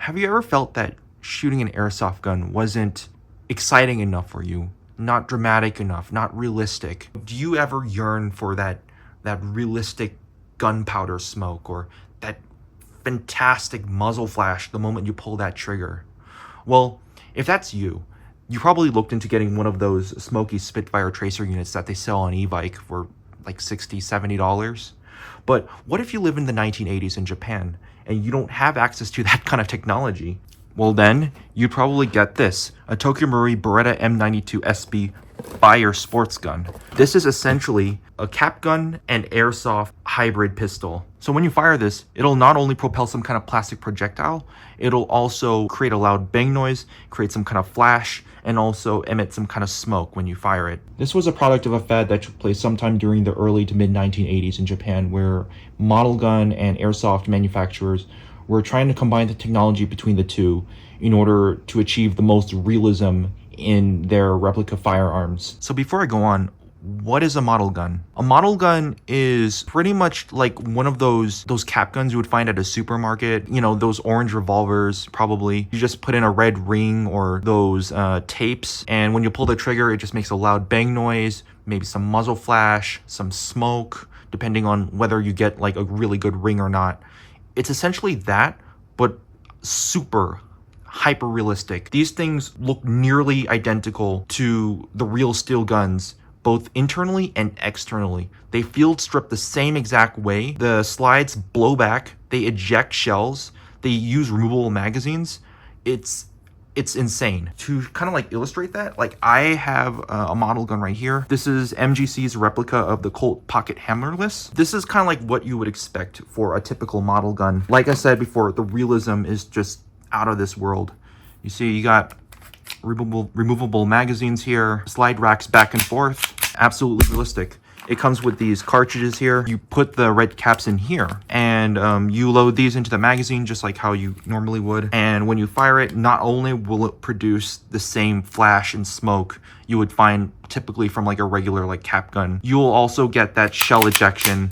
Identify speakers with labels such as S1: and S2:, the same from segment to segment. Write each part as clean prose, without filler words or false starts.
S1: Have you ever felt that shooting an airsoft gun wasn't exciting enough for you? Not dramatic enough, not realistic? Do you ever yearn for that realistic gunpowder smoke or that fantastic muzzle flash the moment you pull that trigger? Well, if that's you, you probably looked into getting one of those smoky Spitfire tracer units that they sell on e-bike for like $60, $70. But what if you live in the 1980s in Japan and you don't have access to that kind of technology? Well then, you'd probably get this, a Tokyo Marui Beretta M92SB fire sports gun. This is essentially a cap gun and airsoft hybrid pistol. So when you fire this, it'll not only propel some kind of plastic projectile, it'll also create a loud bang noise, create some kind of flash, and also emit some kind of smoke when you fire it. This was a product of a fad that took place sometime during the early to mid 1980s in Japan, where model gun and airsoft manufacturers were trying to combine the technology between the two in order to achieve the most realism in their replica firearms. So before I go on, what is a model gun? A model gun is pretty much like one of those cap guns you would find at a supermarket. You know, those orange revolvers, probably. You just put in a red ring or those tapes, and when you pull the trigger, it just makes a loud bang noise, maybe some muzzle flash, some smoke, depending on whether you get like a really good ring or not. It's essentially that, but super hyper realistic. These things look nearly identical to the real steel guns, both internally and externally. They field strip the same exact way. The slides blow back, they eject shells, they use removable magazines. It's insane. To kind of like illustrate that, like I have a model gun right here. This is MGC's replica of the Colt Pocket Hammerless. This is kind of like what you would expect for a typical model gun. Like I said before, the realism is just out of this world. You see, you got removable magazines here, slide racks back and forth, absolutely realistic. It comes with these cartridges here. You put the red caps in here and you load these into the magazine just like how you normally would. And when you fire it, not only will it produce the same flash and smoke you would find typically from like a regular like cap gun, you will also get that shell ejection.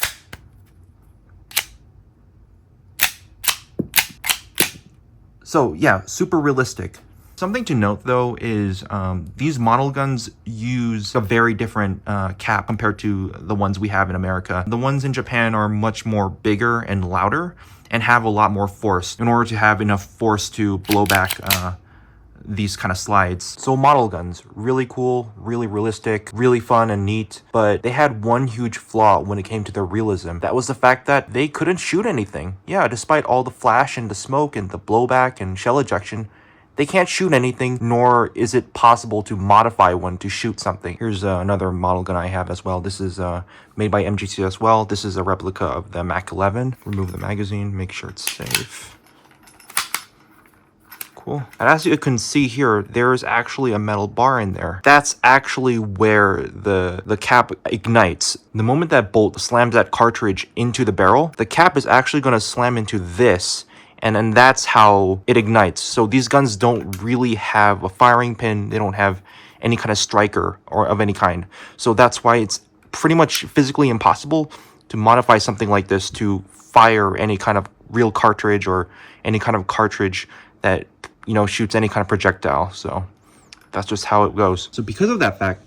S1: So yeah, super realistic. Something to note though is these model guns use a very different cap compared to the ones we have in America. The ones in Japan are much more bigger and louder and have a lot more force in order to have enough force to blow back these kind of slides. So model guns, really cool, really realistic, really fun and neat, but they had one huge flaw when it came to their realism. That was the fact that they couldn't shoot anything. Yeah, despite all the flash and the smoke and the blowback and shell ejection, they can't shoot anything, nor is it possible to modify one to shoot something. Here's another model gun I have as well. This is made by MGC as well. This is a replica of the Mac 11. Remove the magazine, make sure it's safe. Cool. And as you can see here, there's actually a metal bar in there. That's actually where the cap ignites. The moment that bolt slams that cartridge into the barrel, the cap is actually going to slam into this. And that's how it ignites. So these guns don't really have a firing pin. They don't have any kind of striker or of any kind. So that's why it's pretty much physically impossible to modify something like this to fire any kind of real cartridge or any kind of cartridge that, you know, shoots any kind of projectile. So that's just how it goes. So because of that fact,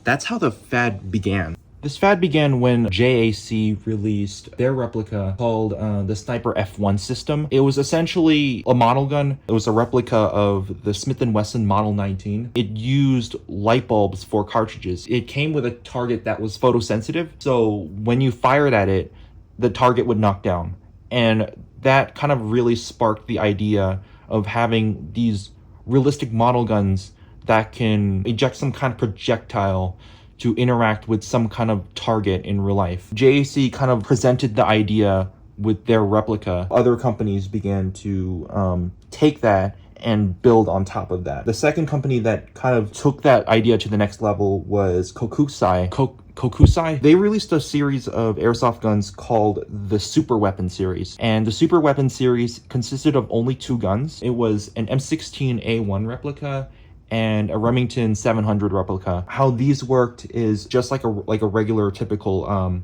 S1: that's how the fad began. This fad began when JAC released their replica called the Sniper F1 system. It was essentially a model gun. It was a replica of the Smith & Wesson Model 19. It used light bulbs for cartridges. It came with a target that was photosensitive. So when you fired at it, the target would knock down. And that kind of really sparked the idea of having these realistic model guns that can eject some kind of projectile to interact with some kind of target in real life. JAC kind of presented the idea with their replica. Other companies began to take that and build on top of that. The second company that kind of took that idea to the next level was Kokusai. Kokusai, they released a series of airsoft guns called the Super Weapon series. And the Super Weapon series consisted of only two guns. It was an M16A1 replica and a Remington 700 replica. How these worked is just like a regular typical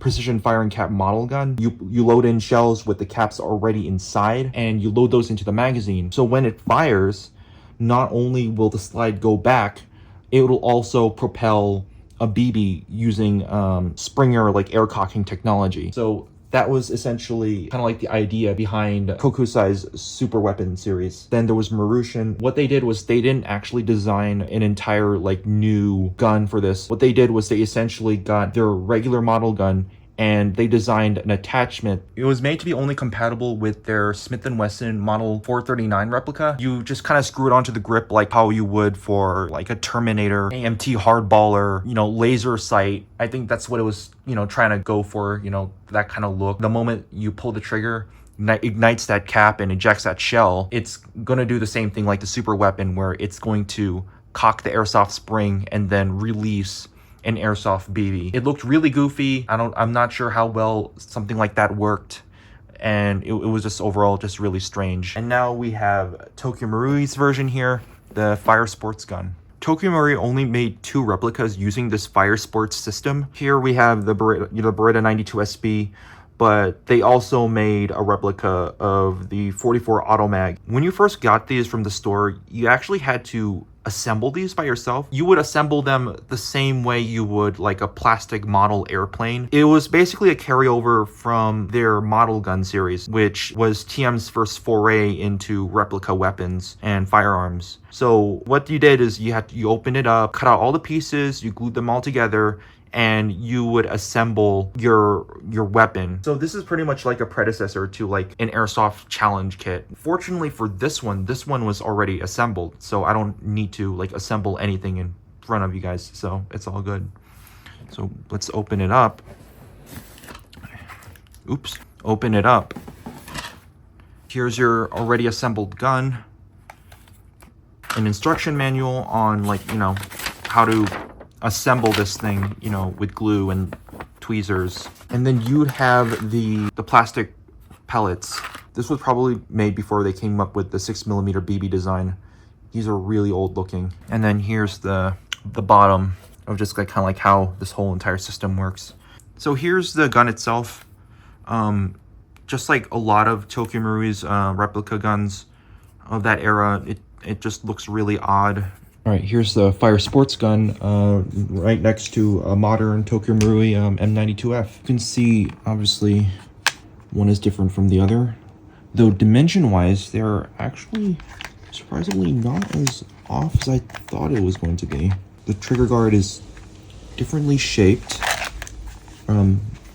S1: precision firing cap model gun. You load in shells with the caps already inside, and you load those into the magazine. So when it fires, not only will the slide go back, it will also propel a BB using Springer like air cocking technology. So that was essentially kind of like the idea behind Kokusai's super weapon series. Then there was Marushin. What they did was they didn't actually design an entire like new gun for this. What they did was they essentially got their regular model gun and they designed an attachment. It was made to be only compatible with their Smith & Wesson Model 439 replica. You just kind of screw it onto the grip like how you would for like a Terminator, AMT hardballer, you know, laser sight. I think that's what it was, you know, trying to go for, you know, that kind of look. The moment you pull the trigger, ignites that cap and ejects that shell, it's going to do the same thing like the super weapon, where it's going to cock the airsoft spring and then release an airsoft BB. It looked really goofy. I'm not sure how well something like that worked, and it was just overall just really strange. And now we have Tokyo Marui's version here, the fire sports gun. Tokyo Marui only made 2 replicas using this fire sports system. Here we have the Beretta 92SB, but they also made a replica of the 44 Automag. When you first got these from the store, you actually had to assemble these by yourself. You would assemble them the same way you would like a plastic model airplane. It was basically a carryover from their model gun series, which was TM's first foray into replica weapons and firearms. So what you did is you opened it up, cut out all the pieces, you glued them all together, and you would assemble your weapon. So this is pretty much like a predecessor to like an airsoft challenge kit. Fortunately for this one was already assembled, so I don't need to like assemble anything in front of you guys, so it's all good. So let's open it up. Oops, open it up. Here's your already assembled gun, an instruction manual on like, you know, how to assemble this thing, you know, with glue and tweezers. And then you'd have the plastic pellets. This was probably made before they came up with the 6mm BB design. These are really old looking. And then here's the bottom of just like kind of like how this whole entire system works. So here's the gun itself. Just like a lot of Tokyo Marui's replica guns of that era, it just looks really odd. All right, here's the fire sports gun right next to a modern Tokyo Marui M92F. You can see, obviously, one is different from the other. Though dimension-wise, they're actually surprisingly not as off as I thought it was going to be. The trigger guard is differently shaped.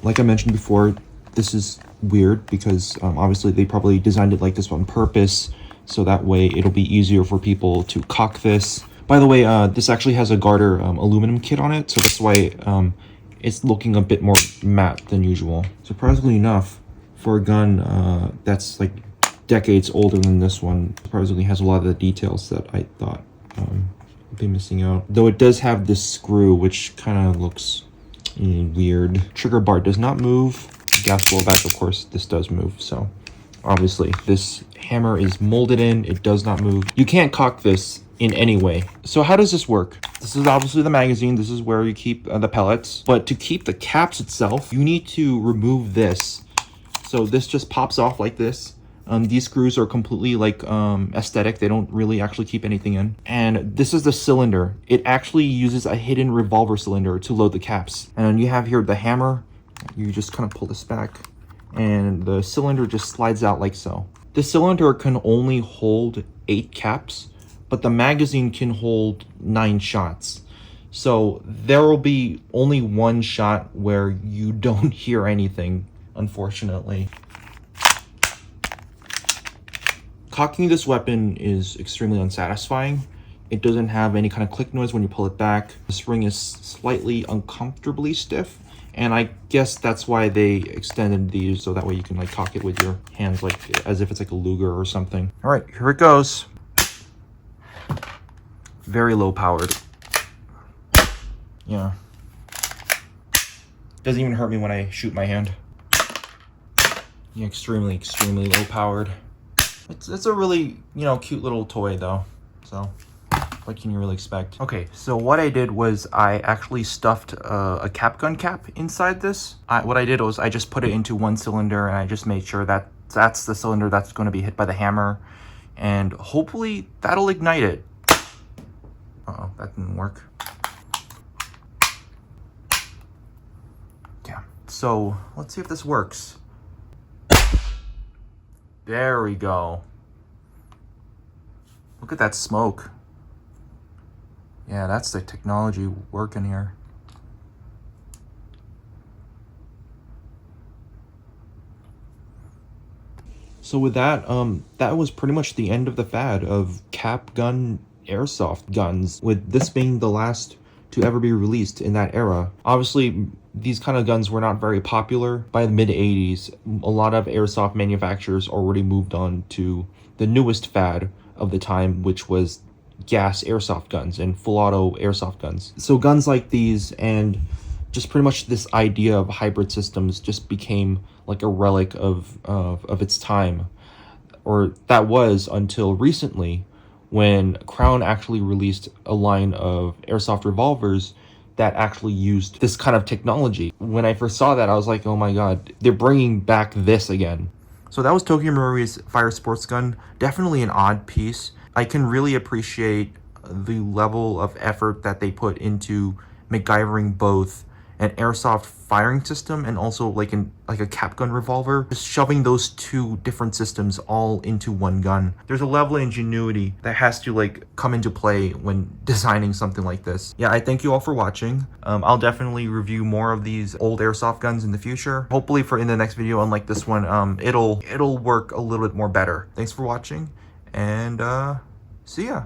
S1: Like I mentioned before, this is weird because obviously they probably designed it like this on purpose, so that way it'll be easier for people to cock this. By the way, this actually has a Garter aluminum kit on it, so that's why it's looking a bit more matte than usual. Surprisingly enough, for a gun that's like decades older than this one, surprisingly has a lot of the details that I thought would be missing out. Though it does have this screw, which kind of looks weird. Trigger bar does not move. Gas blowback, of course, this does move, so obviously this hammer is molded in, it does not move. You can't cock this in any way. So how does this work? This is obviously the magazine. This is where you keep the pellets. But to keep the caps itself, you need to remove this. So this just pops off like this. These screws are completely like aesthetic. They don't really actually keep anything in. And this is the cylinder. It actually uses a hidden revolver cylinder to load the caps. And then you have here the hammer. You just kind of pull this back and the cylinder just slides out like so. The cylinder can only hold 8 caps, but the magazine can hold 9 shots. So there will be only one shot where you don't hear anything, unfortunately. Cocking this weapon is extremely unsatisfying. It doesn't have any kind of click noise when you pull it back. The spring is slightly uncomfortably stiff, and I guess that's why they extended these so that way you can like cock it with your hands like as if it's like a Luger or something. All right, here it goes. Very low powered. Yeah. Doesn't even hurt me when I shoot my hand. Yeah, extremely low powered. It's a really, you know, cute little toy though. So What can you really expect? Okay, so what I did was I actually stuffed a cap gun cap inside this. What I did was I just put it into one cylinder, and I just made sure that that's the cylinder that's going to be hit by the hammer, and hopefully that'll ignite it. Uh-oh, that didn't work. Yeah, so let's see if this works. There we go. Look at that smoke. Yeah, that's the technology working here. So with that, that was pretty much the end of the fad of cap gun airsoft guns, with this being the last to ever be released in that era. Obviously, these kind of guns were not very popular. By the mid-80s, a lot of airsoft manufacturers already moved on to the newest fad of the time, which was gas airsoft guns and full auto airsoft guns. So guns like these and just pretty much this idea of hybrid systems just became like a relic of its time, or that was until recently, when Crown actually released a line of airsoft revolvers that actually used this kind of technology. When I first saw that, I was like, oh my god, they're bringing back this again. So that was Tokyo Marui's fire sports gun. Definitely an odd piece. I can really appreciate the level of effort that they put into MacGyvering both an airsoft firing system and also like a cap gun revolver, just shoving those two different systems all into one gun. There's a level of ingenuity that has to like come into play when designing something like this. Yeah, I thank you all for watching. I'll definitely review more of these old airsoft guns in the future. Hopefully for in the next video, unlike this one, it'll work a little bit more better. Thanks for watching, and see ya.